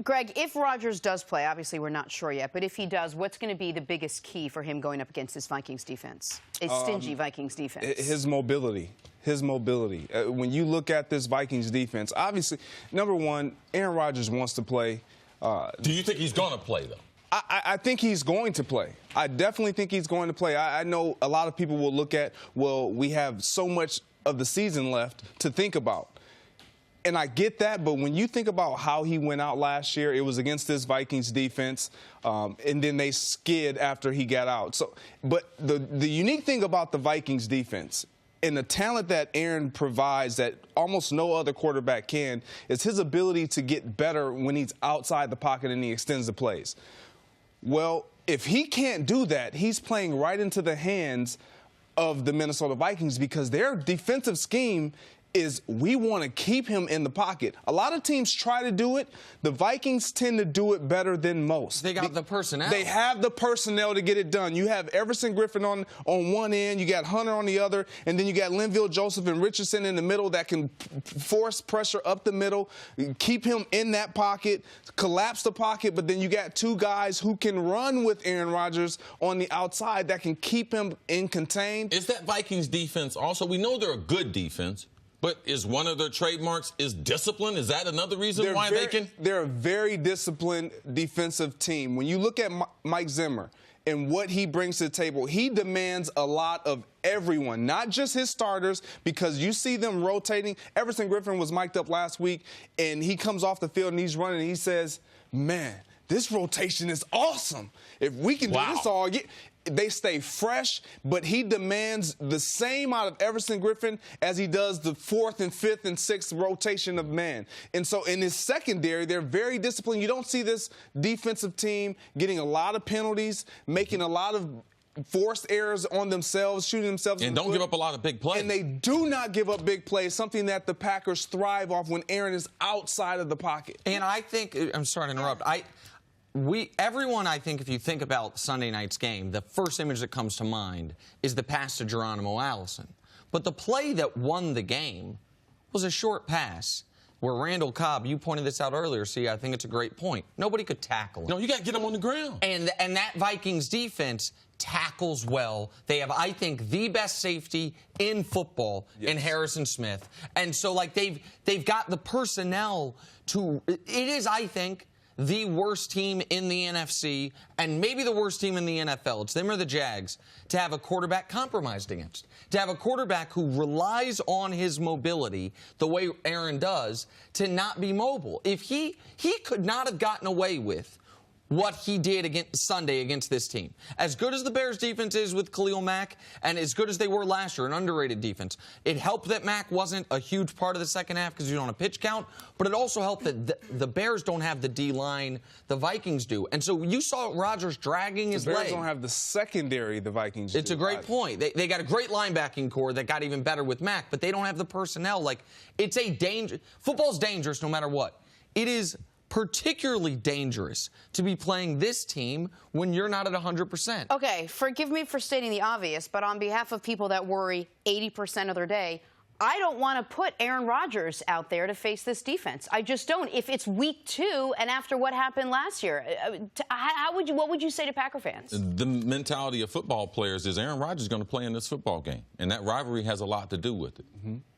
Greg, if Rodgers does play, obviously we're not sure yet, but if he does, what's going to be the biggest key for him going up against this Vikings defense, a stingy Vikings defense? His mobility. His mobility. When you look at this Vikings defense, obviously, number one, Aaron Rodgers wants to play. Do you think he's going to play, though? I think he's going to play. I definitely think he's going to play. I know a lot of people will look at, well, we have so much of the season left to think about. And I get that, but when you think about how he went out last year, it was against this Vikings defense, and then they skid after he got out. But the unique thing about the Vikings defense and the talent that Aaron provides that almost no other quarterback can is his ability to get better when he's outside the pocket and he extends the plays. Well, if he can't do that, he's playing right into the hands of the Minnesota Vikings because their defensive scheme is we want to keep him in the pocket. A lot of teams try to do it. The Vikings tend to do it better than most. They got the personnel. They have the personnel to get it done. You have Everson Griffin on one end, you got Hunter on the other, and then you got Linville Joseph and Richardson in the middle that can force pressure up the middle, keep him in that pocket, collapse the pocket, but then you got two guys who can run with Aaron Rodgers on the outside that can keep him in contained. Is that Vikings defense also, we know they're a good defense, but is one of their trademarks is discipline? Is that another reason why they can? They're a very disciplined defensive team. When you look at Mike Zimmer and what he brings to the table, he demands a lot of everyone, not just his starters, because you see them rotating. Everson Griffin was mic'd up last week, and he comes off the field and he's running and he says, man, this rotation is awesome. If we can do this all year. They stay fresh, but he demands the same out of Everson Griffin as he does the fourth and fifth and sixth rotation of man. And so in his secondary, they're very disciplined. You don't see this defensive team getting a lot of penalties, making a lot of forced errors on themselves, shooting themselves and don't give up a lot of big plays. And they do not give up big plays, something that the Packers thrive off when Aaron is outside of the pocket. And I think, I'm sorry to interrupt, everyone, I think, if you think about Sunday night's game, the first image that comes to mind is the pass to Geronimo Allison. But the play that won the game was a short pass where Randall Cobb, you pointed this out earlier, see, I think it's a great point. Nobody could tackle him. No, you got to get him on the ground. And that Vikings defense tackles well. They have, I think, the best safety in football in Harrison Smith. And so, like, they've got the personnel to, it is, I think, the worst team in the NFC and maybe the worst team in the NFL. It's them or the Jags to have a quarterback compromised against, to have a quarterback who relies on his mobility the way Aaron does to not be mobile. If he could not have gotten away with what he did against Sunday against this team. As good as the Bears defense is with Khalil Mack and as good as they were last year, an underrated defense, it helped that Mack wasn't a huge part of the second half because you don't have a pitch count, but it also helped that the Bears don't have the D-line the Vikings do. And so you saw Rodgers dragging his leg. The Bears don't have the secondary the Vikings do. It's a great point. They got a great linebacking core that got even better with Mack, but they don't have the personnel. Like, it's a danger. Football's dangerous no matter what. It is particularly dangerous to be playing this team when you're not at 100%. Okay, forgive me for stating the obvious, but on behalf of people that worry 80% of their day, I don't want to put Aaron Rodgers out there to face this defense. I just don't. If it's week 2 and after what happened last year, what would you say to Packer fans? The mentality of football players is Aaron Rodgers is going to play in this football game, and that rivalry has a lot to do with it.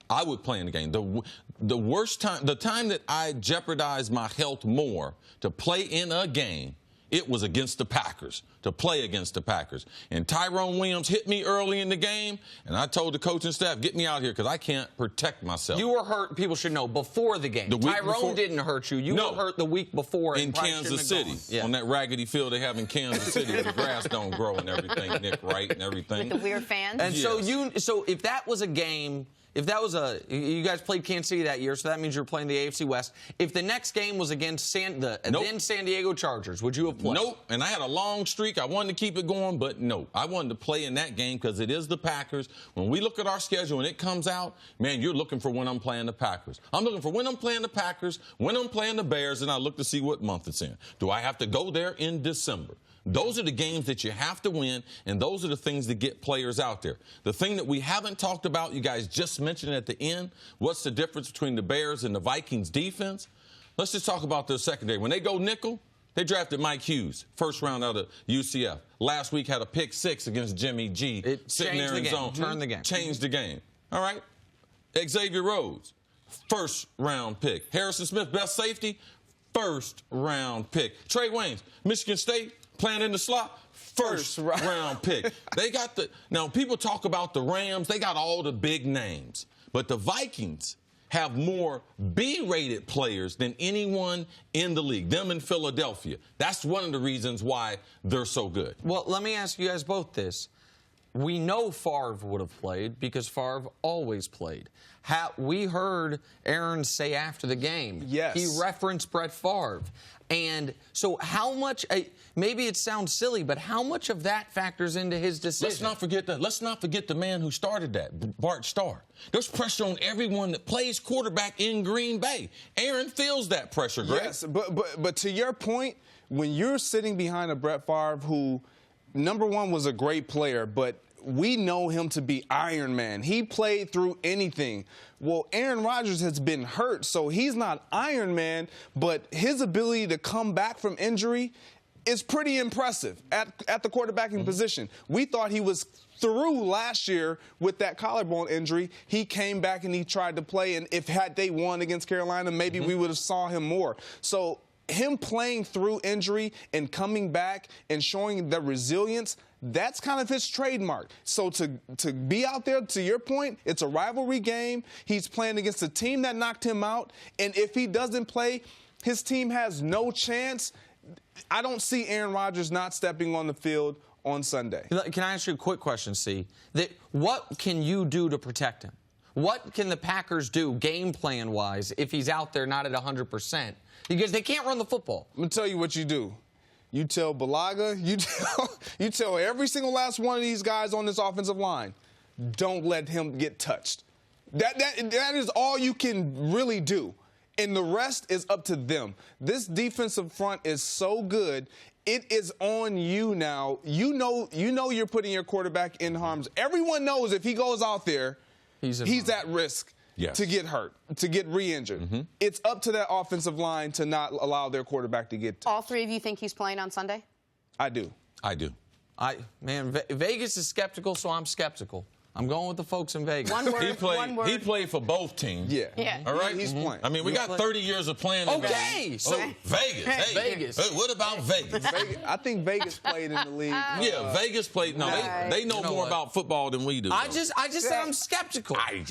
I would play in the game. The worst time, the time that I jeopardized my health more to play in a game, it was against the Packers, to play against the Packers. And Tyrone Williams hit me early in the game, and I told the coaching staff, get me out here because I can't protect myself. You were hurt, people should know, before the game. Tyrone didn't hurt you. You were hurt the week before. In Kansas City, on that raggedy field they have in Kansas City where the grass don't grow and everything, Nick Wright and everything. With the weird fans? And so if that was a game, if that was you guys played Kansas City that year, so that means you're playing the AFC West. If the next game was against then San Diego Chargers, would you have played? Nope. And I had a long streak. I wanted to keep it going, but no. I wanted to play in that game because it is the Packers. When we look at our schedule and it comes out, man, you're looking for when I'm playing the Packers. I'm looking for when I'm playing the Packers, when I'm playing the Bears, and I look to see what month it's in. Do I have to go there in December? Those are the games that you have to win, and those are the things that get players out there. The thing that we haven't talked about, you guys just mentioned at the end, what's the difference between the Bears and the Vikings defense? let's just talk about their secondary. When they go nickel, they drafted Mike Hughes, first round out of UCF. Last week had a pick 6 against Jimmy G. It sitting there in zone. Turned the game. Changed the game. All right. Xavier Rhodes, first round pick. Harrison Smith, best safety, first round pick. Trey Waynes, Michigan State, playing in the slot, first round pick. They got now people talk about the Rams, they got all the big names. But the Vikings have more B-rated players than anyone in the league, them in Philadelphia. That's one of the reasons why they're so good. Well, let me ask you guys both this. We know Favre would have played because Favre always played. We heard Aaron say after the game, yes, he referenced Brett Favre. And so how much, maybe it sounds silly, but how much of that factors into his decision? Let's not forget that. Let's not forget the man who started that, Bart Starr. There's pressure on everyone that plays quarterback in Green Bay. Aaron feels that pressure, Greg. Yes, but to your point, when you're sitting behind a Brett Favre who, number one, was a great player, but we know him to be Iron Man. He played through anything. Well, Aaron Rodgers has been hurt, so he's not Iron Man, but his ability to come back from injury is pretty impressive at the quarterbacking position. We thought he was through last year with that collarbone injury. He came back and he tried to play, and had they won against Carolina, maybe we would have saw him more. So him playing through injury and coming back and showing the resilience, that's kind of his trademark. So to be out there, to your point, it's a rivalry game. He's playing against a team that knocked him out. And if he doesn't play, his team has no chance. I don't see Aaron Rodgers not stepping on the field on Sunday. Can I ask you a quick question, C? What can you do to protect him? What can the Packers do game plan-wise if he's out there not at 100%? Because they can't run the football. I'm going to tell you what you do. You tell Balaga, you tell every single last one of these guys on this offensive line, don't let him get touched. That is all you can really do. And the rest is up to them. This defensive front is so good. It is on you now. You know you're putting your quarterback in harm's. Everyone knows if he goes out there, he's at risk. Yes. To get hurt, to get re-injured. It's up to that offensive line to not allow their quarterback to get touched. All three of you think he's playing on Sunday? I do. I do. Vegas is skeptical, so I'm skeptical. I'm going with the folks in Vegas. One word. One word. He played for both teams. Yeah. All right? He's playing. I mean, we got 30 years of playing. Okay. So Vegas. Hey, Vegas. What about Vegas? I think Vegas played in the league. Yeah, Vegas played. No, they know more about football than we do. I just said I'm skeptical. I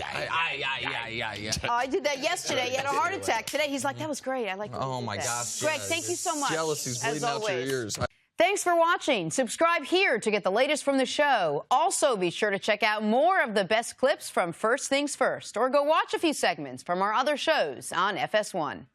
did that yesterday. He had a heart attack. Today, he's like, that was great. I like Oh, my gosh. Greg, thank you so much. Jealousy's bleeding out your ears. Thanks for watching. Subscribe here to get the latest from the show. Also, be sure to check out more of the best clips from First Things First, or go watch a few segments from our other shows on FS1.